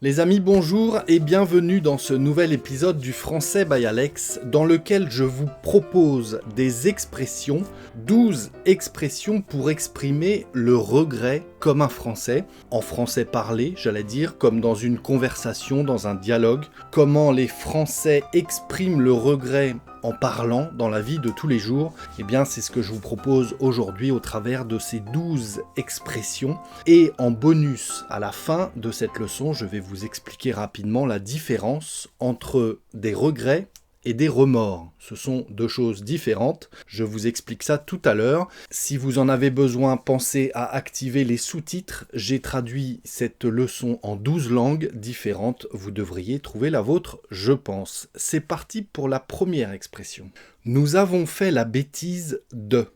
Les amis, bonjour et bienvenue dans ce nouvel épisode du Français by Alex, dans lequel je vous propose des expressions, 12 expressions pour exprimer le regret comme un Français, en français parlé, j'allais dire, comme dans une conversation, dans un dialogue, comment les Français expriment le regret en parlant dans la vie de tous les jours. Eh bien, c'est ce que je vous propose aujourd'hui au travers de ces 12 expressions. Et en bonus, à la fin de cette leçon, je vais vous expliquer rapidement la différence entre des regrets et des remords. Ce sont deux choses différentes. Je vous explique ça tout à l'heure. Si vous en avez besoin, pensez à activer les sous-titres. J'ai traduit cette leçon en 12 langues différentes. Vous devriez trouver la vôtre, je pense. C'est parti pour la première expression. Nous avons fait la bêtise de.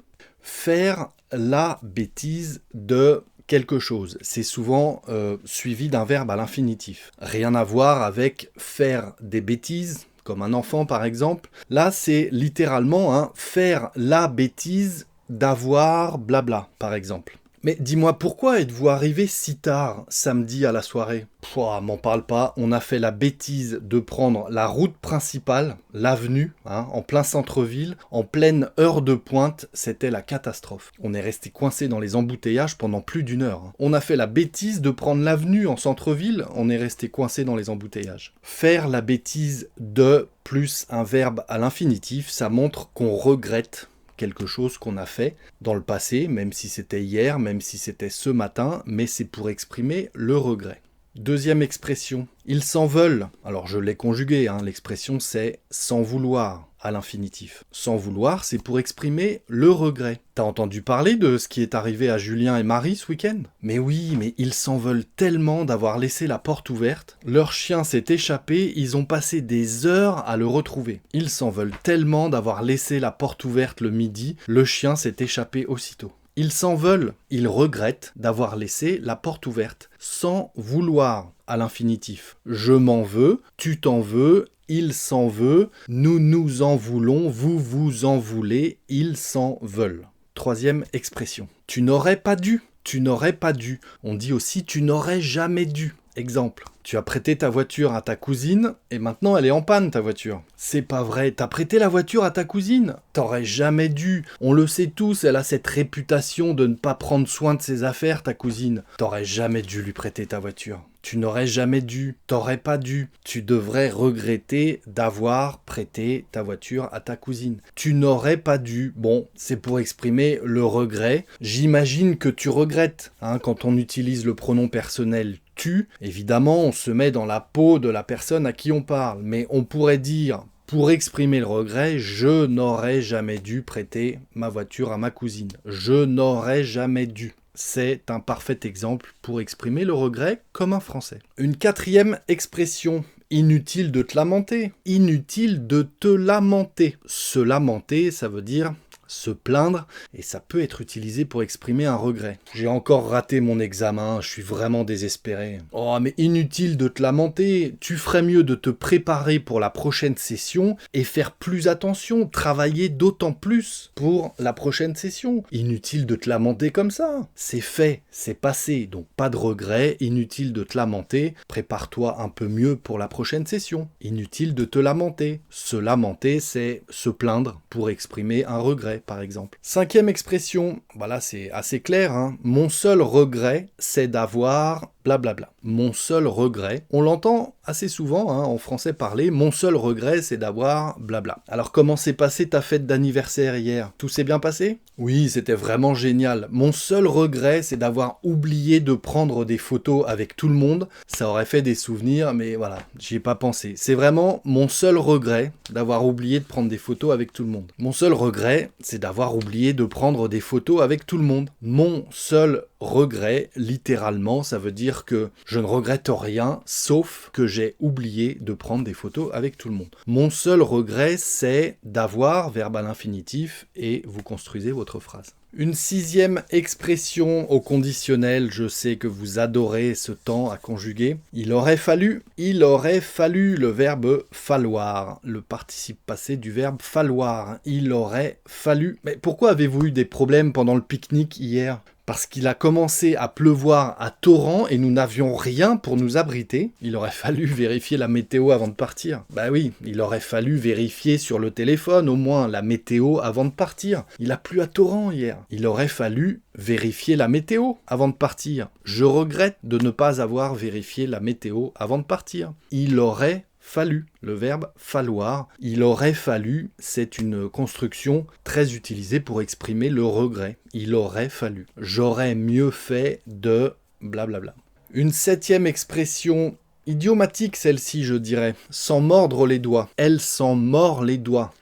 Faire la bêtise de quelque chose. C'est souvent suivi d'un verbe à l'infinitif. Rien à voir avec faire des bêtises, comme un enfant par exemple. Là, c'est littéralement faire la bêtise d'avoir blabla, par exemple. Mais dis-moi, pourquoi êtes-vous arrivé si tard samedi à la soirée ? Pouah, m'en parle pas, on a fait la bêtise de prendre la route principale, l'avenue, en plein centre-ville, en pleine heure de pointe, c'était la catastrophe. On est resté coincé dans les embouteillages pendant plus d'une heure. On a fait la bêtise de prendre l'avenue en centre-ville, on est resté coincé dans les embouteillages. Faire la bêtise de plus un verbe à l'infinitif, ça montre qu'on regrette quelque chose qu'on a fait dans le passé, même si c'était hier, même si c'était ce matin, mais c'est pour exprimer le regret. Deuxième expression, ils s'en veulent. Alors je l'ai conjugué, l'expression c'est sans vouloir à l'infinitif. Sans vouloir, c'est pour exprimer le regret. T'as entendu parler de ce qui est arrivé à Julien et Marie ce week-end ? Mais oui, mais ils s'en veulent tellement d'avoir laissé la porte ouverte. Leur chien s'est échappé, ils ont passé des heures à le retrouver. Ils s'en veulent tellement d'avoir laissé la porte ouverte le midi, le chien s'est échappé aussitôt. Ils s'en veulent, ils regrettent d'avoir laissé la porte ouverte, sans vouloir à l'infinitif. Je m'en veux, tu t'en veux, il s'en veut, nous nous en voulons, vous vous en voulez, ils s'en veulent. Troisième expression. Tu n'aurais pas dû. Tu n'aurais pas dû. On dit aussi tu n'aurais jamais dû. Exemple. Tu as prêté ta voiture à ta cousine et maintenant elle est en panne ta voiture. C'est pas vrai, t'as prêté la voiture à ta cousine ? T'aurais jamais dû. On le sait tous, elle a cette réputation de ne pas prendre soin de ses affaires ta cousine. T'aurais jamais dû lui prêter ta voiture. Tu n'aurais jamais dû, t'aurais pas dû. Tu devrais regretter d'avoir prêté ta voiture à ta cousine. Tu n'aurais pas dû. Bon, c'est pour exprimer le regret. J'imagine que tu regrettes. Quand on utilise le pronom personnel tu, évidemment, on se met dans la peau de la personne à qui on parle. Mais on pourrait dire, pour exprimer le regret, je n'aurais jamais dû prêter ma voiture à ma cousine. Je n'aurais jamais dû. C'est un parfait exemple pour exprimer le regret comme un Français. Une quatrième expression, inutile de te lamenter. Inutile de te lamenter. Se lamenter, ça veut dire se plaindre, et ça peut être utilisé pour exprimer un regret. J'ai encore raté mon examen, je suis vraiment désespéré. Oh, mais inutile de te lamenter, tu ferais mieux de te préparer pour la prochaine session et faire plus attention, travailler d'autant plus pour la prochaine session. Inutile de te lamenter comme ça. C'est fait, c'est passé, donc pas de regret, inutile de te lamenter, prépare-toi un peu mieux pour la prochaine session. Inutile de te lamenter. Se lamenter, c'est se plaindre pour exprimer un regret, par exemple. Cinquième expression, voilà, c'est assez clair, Mon seul regret, c'est d'avoir blablabla. Mon seul regret, on l'entend assez souvent en français parler, mon seul regret, c'est d'avoir blabla. Alors comment s'est passée ta fête d'anniversaire hier ? Tout s'est bien passé ? Oui, c'était vraiment génial. Mon seul regret, c'est d'avoir oublié de prendre des photos avec tout le monde. Ça aurait fait des souvenirs, mais voilà, j'y ai pas pensé. C'est vraiment mon seul regret d'avoir oublié de prendre des photos avec tout le monde. Mon seul regret, c'est d'avoir oublié de prendre des photos avec tout le monde. Mon seul regret, littéralement, ça veut dire que je ne regrette rien, sauf que j'ai oublié de prendre des photos avec tout le monde. Mon seul regret, c'est d'avoir, verbe à l'infinitif, et vous construisez votre phrase. Une sixième expression au conditionnel, je sais que vous adorez ce temps à conjuguer. Il aurait fallu, le verbe falloir, le participe passé du verbe falloir. Il aurait fallu. Mais pourquoi avez-vous eu des problèmes pendant le pique-nique hier ? Parce qu'il a commencé à pleuvoir à torrent et nous n'avions rien pour nous abriter. Il aurait fallu vérifier la météo avant de partir. Bah oui, il aurait fallu vérifier sur le téléphone au moins la météo avant de partir. Il a plu à torrent hier. Il aurait fallu vérifier la météo avant de partir. Je regrette de ne pas avoir vérifié la météo avant de partir. Il aurait fallu, le verbe falloir. Il aurait fallu, c'est une construction très utilisée pour exprimer le regret. Il aurait fallu. J'aurais mieux fait de blablabla. Une septième expression idiomatique, celle-ci, je dirais. S'en mordre les doigts. Elle s'en mord les doigts.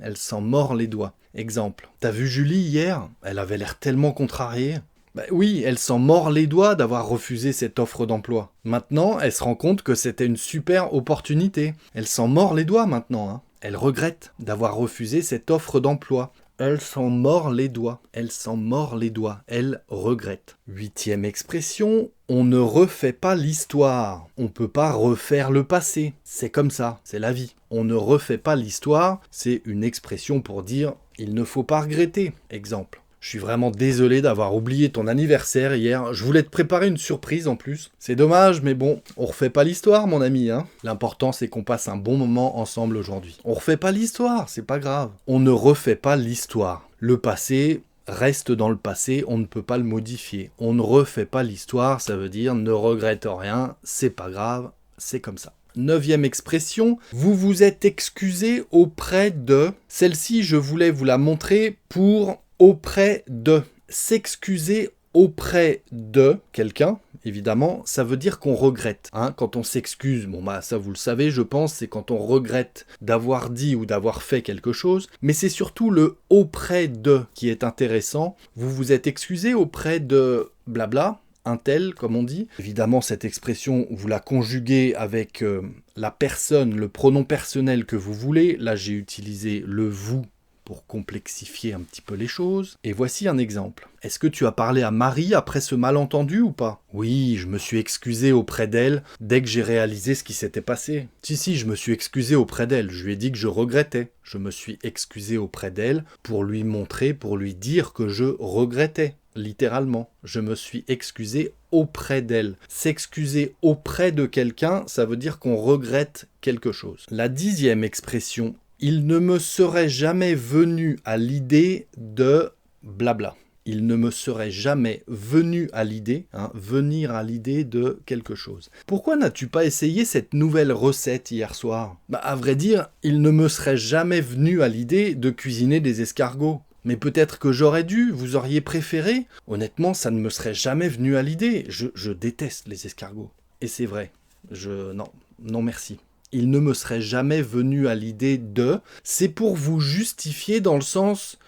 Elle s'en mord les doigts. Exemple. T'as vu Julie hier ? Elle avait l'air tellement contrariée. Ben oui, elle s'en mord les doigts d'avoir refusé cette offre d'emploi. Maintenant, elle se rend compte que c'était une super opportunité. Elle s'en mord les doigts maintenant. Hein. Elle regrette d'avoir refusé cette offre d'emploi. Elle s'en mord les doigts. Elle s'en mord les doigts. Elle regrette. Huitième expression, on ne refait pas l'histoire. On peut pas refaire le passé. C'est comme ça, c'est la vie. On ne refait pas l'histoire, c'est une expression pour dire il ne faut pas regretter. Exemple. Je suis vraiment désolé d'avoir oublié ton anniversaire hier. Je voulais te préparer une surprise en plus. C'est dommage, mais bon, on refait pas l'histoire, mon ami. Hein. L'important, c'est qu'on passe un bon moment ensemble aujourd'hui. On refait pas l'histoire, c'est pas grave. On ne refait pas l'histoire. Le passé reste dans le passé, on ne peut pas le modifier. On ne refait pas l'histoire, ça veut dire ne regrette rien, c'est pas grave, c'est comme ça. Neuvième expression, vous vous êtes excusé auprès de... Celle-ci, je voulais vous la montrer pour... auprès de. S'excuser auprès de quelqu'un, évidemment, ça veut dire qu'on regrette. Hein, quand on s'excuse, bon bah ça vous le savez, je pense, c'est quand on regrette d'avoir dit ou d'avoir fait quelque chose, mais c'est surtout le auprès de qui est intéressant. Vous vous êtes excusé auprès de blabla, un tel, comme on dit. Évidemment, cette expression, vous la conjuguez avec la personne, le pronom personnel que vous voulez. Là, j'ai utilisé le vous pour complexifier un petit peu les choses. Et voici un exemple. Est-ce que tu as parlé à Marie après ce malentendu ou pas ? Oui, je me suis excusé auprès d'elle dès que j'ai réalisé ce qui s'était passé. Si, je me suis excusé auprès d'elle. Je lui ai dit que je regrettais. Je me suis excusé auprès d'elle pour lui montrer, pour lui dire que je regrettais. Littéralement, je me suis excusé auprès d'elle. S'excuser auprès de quelqu'un, ça veut dire qu'on regrette quelque chose. La 10e expression, il ne me serait jamais venu à l'idée de blabla. Il ne me serait jamais venu à l'idée, venir à l'idée de quelque chose. Pourquoi n'as-tu pas essayé cette nouvelle recette hier soir ? À vrai dire, il ne me serait jamais venu à l'idée de cuisiner des escargots. Mais peut-être que j'aurais dû, vous auriez préféré. Honnêtement, ça ne me serait jamais venu à l'idée. Je déteste les escargots. Et c'est vrai. Non merci. Il ne me serait jamais venu à l'idée de... C'est pour vous justifier dans le sens...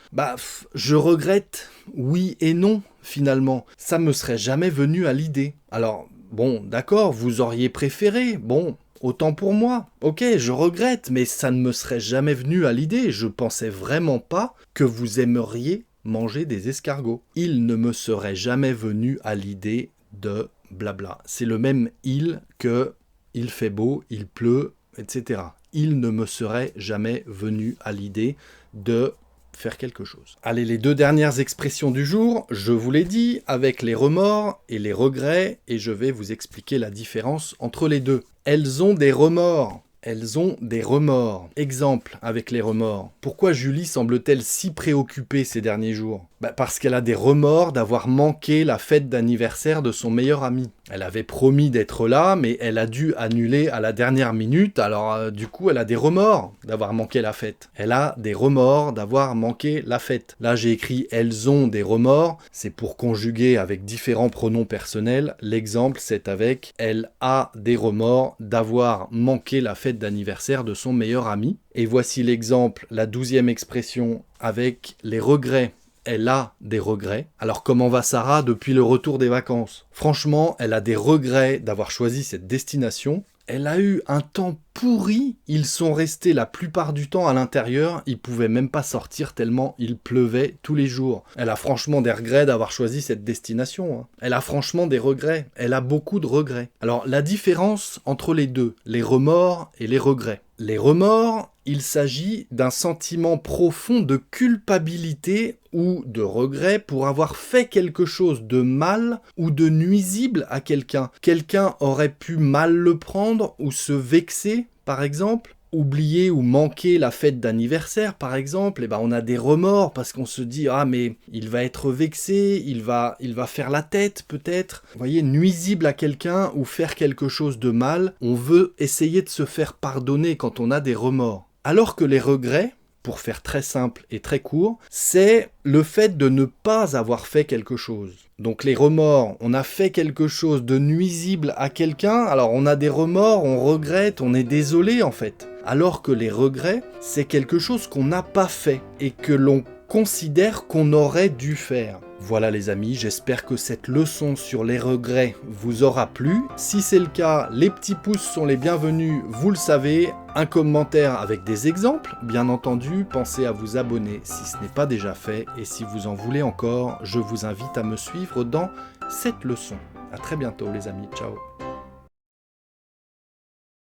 je regrette, oui et non, finalement. Ça me serait jamais venu à l'idée. Alors, bon, d'accord, vous auriez préféré, bon... Autant pour moi. Ok, je regrette, mais ça ne me serait jamais venu à l'idée. Je pensais vraiment pas que vous aimeriez manger des escargots. Il ne me serait jamais venu à l'idée de blabla. C'est le même il que il fait beau, il pleut, etc. Il ne me serait jamais venu à l'idée de faire quelque chose. Allez, les 2 dernières expressions du jour, je vous l'ai dit, avec les remords et les regrets, et je vais vous expliquer la différence entre les deux. Elles ont des remords. Elles ont des remords. Exemple avec les remords. Pourquoi Julie semble-t-elle si préoccupée ces derniers jours ? Parce qu'elle a des remords d'avoir manqué la fête d'anniversaire de son meilleur ami. Elle avait promis d'être là, mais elle a dû annuler à la dernière minute, alors du coup elle a des remords d'avoir manqué la fête. Elle a des remords d'avoir manqué la fête. Là j'ai écrit « elles ont des remords », c'est pour conjuguer avec différents pronoms personnels. L'exemple c'est avec « elle a des remords d'avoir manqué la fête d'anniversaire de son meilleur ami ». Et voici l'exemple, la 12e expression avec les regrets. Elle a des regrets. Alors comment va Sarah depuis le retour des vacances ? Franchement, elle a des regrets d'avoir choisi cette destination. elle a eu un temps pourri, ils sont restés la plupart du temps à l'intérieur, ils pouvaient même pas sortir tellement il pleuvait tous les jours. Elle a franchement des regrets d'avoir choisi cette destination, hein. Elle a franchement des regrets, elle a beaucoup de regrets. Alors la différence entre les deux, les remords et les regrets. Les remords, il s'agit d'un sentiment profond de culpabilité ou de regret pour avoir fait quelque chose de mal ou de nuisible à quelqu'un. Quelqu'un aurait pu mal le prendre ou se vexer, par exemple. Oublier ou manquer la fête d'anniversaire, par exemple, et ben on a des remords parce qu'on se dit « Ah, mais il va être vexé, il va faire la tête, peut-être. » Vous voyez, nuisible à quelqu'un ou faire quelque chose de mal, on veut essayer de se faire pardonner quand on a des remords. Alors que les regrets, pour faire très simple et très court, c'est le fait de ne pas avoir fait quelque chose. Donc les remords, on a fait quelque chose de nuisible à quelqu'un, alors on a des remords, on regrette, on est désolé en fait. Alors que les regrets, c'est quelque chose qu'on n'a pas fait et que l'on considère qu'on aurait dû faire. Voilà les amis, j'espère que cette leçon sur les regrets vous aura plu. Si c'est le cas, les petits pouces sont les bienvenus, vous le savez. Un commentaire avec des exemples, bien entendu. Pensez à vous abonner si ce n'est pas déjà fait. Et si vous en voulez encore, je vous invite à me suivre dans cette leçon. À très bientôt les amis, ciao.